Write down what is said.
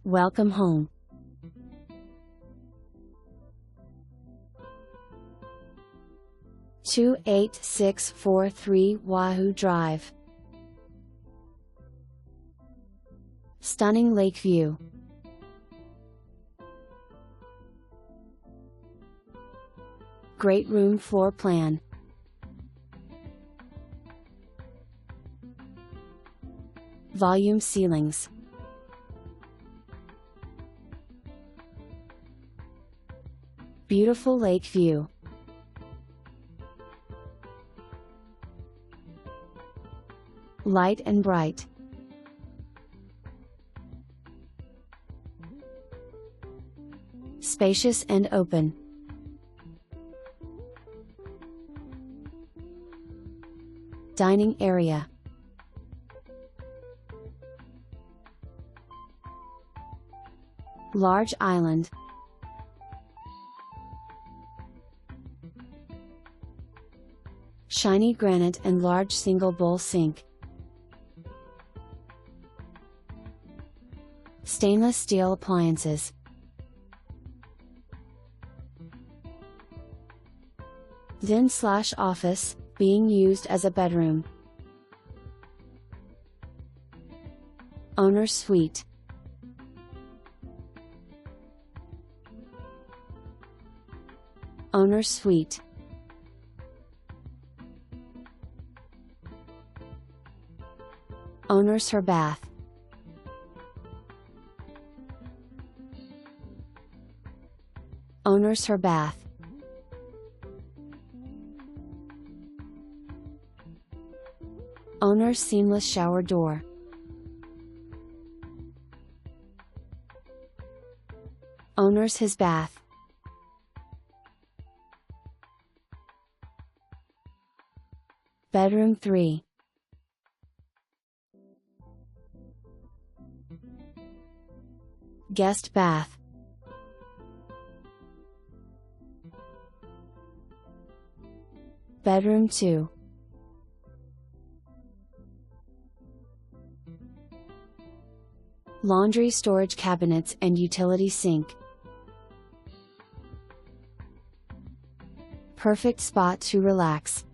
Welcome home. Two 8643 Wahoo Drive. Stunning lake view. Great room floor plan. Volume ceilings. Beautiful lake view. Light and bright. Spacious and open. Dining area. Large island. Shiny granite and large single bowl sink. Stainless steel appliances. Den/office, being used as a bedroom. Owner's suite. Owner's suite. Owner's her bath. Owner's her bath. Owner's seamless shower door. Owner's his bath. Bedroom 3. Guest bath. Bedroom 2. Laundry storage cabinets and utility sink. Perfect spot to relax.